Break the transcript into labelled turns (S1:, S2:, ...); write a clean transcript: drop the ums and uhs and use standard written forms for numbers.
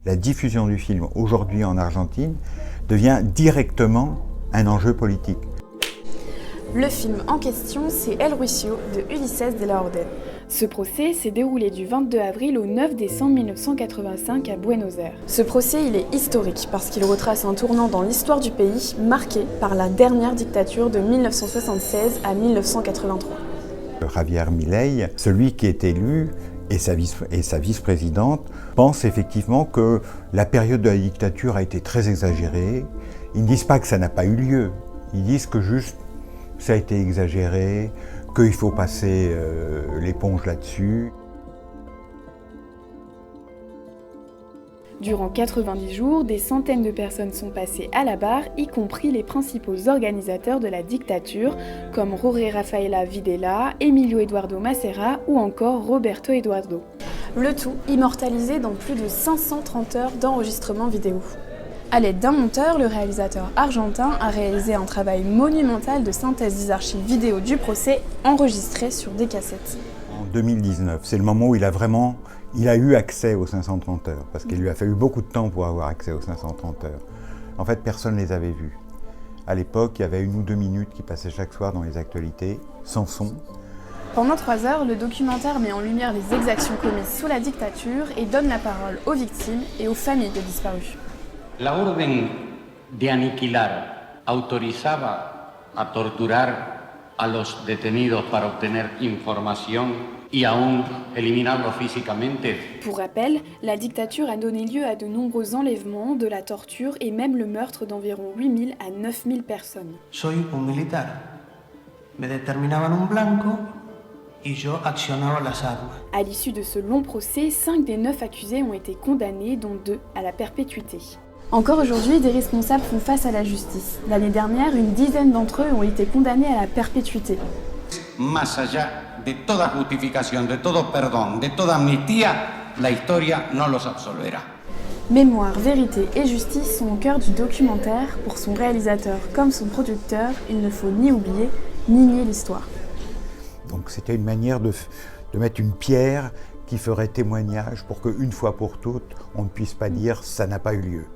S1: La diffusion du film aujourd'hui en Argentine devient directement un enjeu politique.
S2: Le film en question, c'est El Juicio de Ulises de la Orden. Ce procès s'est déroulé du 22 avril au 9 décembre 1985 à Buenos Aires. Ce procès, il est historique parce qu'il retrace un tournant dans l'histoire du pays marqué par la dernière dictature de 1976 à 1983.
S1: Javier Milei, celui qui est élu, et sa vice-présidente, pensent effectivement que la période de la dictature a été très exagérée. Ils ne disent pas que ça n'a pas eu lieu, ils disent que juste ça a été exagéré, qu'il faut passer l'éponge là-dessus.
S2: Durant 90 jours, des centaines de personnes sont passées à la barre, y compris les principaux organisateurs de la dictature, comme Jorge Rafaela Videla, Emilio Eduardo Massera ou encore Roberto Eduardo. Le tout immortalisé dans plus de 530 heures d'enregistrement vidéo. À l'aide d'un monteur, le réalisateur argentin a réalisé un travail monumental de synthèse des archives vidéo du procès enregistrées sur des cassettes.
S1: En 2019, c'est le moment où il a eu accès aux 530 heures, parce qu'il lui a fallu beaucoup de temps pour avoir accès aux 530 heures. En fait, personne ne les avait vues. À l'époque, il y avait 1 ou 2 minutes qui passaient chaque soir dans les actualités, sans son.
S2: Pendant 3 heures, le documentaire met en lumière les exactions commises sous la dictature et donne la parole aux victimes et aux familles des disparus.
S3: La orden de aniquilar autorizaba a torturar a los detenidos para obtener información y aún eliminarlos físicamente.
S2: Pour rappel, la dictature a donné lieu à de nombreux enlèvements, de la torture et même le meurtre d'environ 8000 à 9000 personnes.
S4: Soy un militar. Me determinaban un blanco y yo accionaba las armas.
S2: À l'issue de ce long procès, 5 des 9 accusés ont été condamnés, dont 2 à la perpétuité. Encore aujourd'hui, des responsables font face à la justice. L'année dernière, une dizaine d'entre eux ont été condamnés à la perpétuité.
S3: Más allá de toda justificación, de todo perdón, de toda amnistía, la historia no los absolverá.
S2: Mémoire, vérité et justice sont au cœur du documentaire. Pour son réalisateur comme son producteur, il ne faut ni oublier, ni nier l'histoire.
S1: Donc c'était une manière de mettre une pierre qui ferait témoignage pour qu'une fois pour toutes, on ne puisse pas dire « ça n'a pas eu lieu ».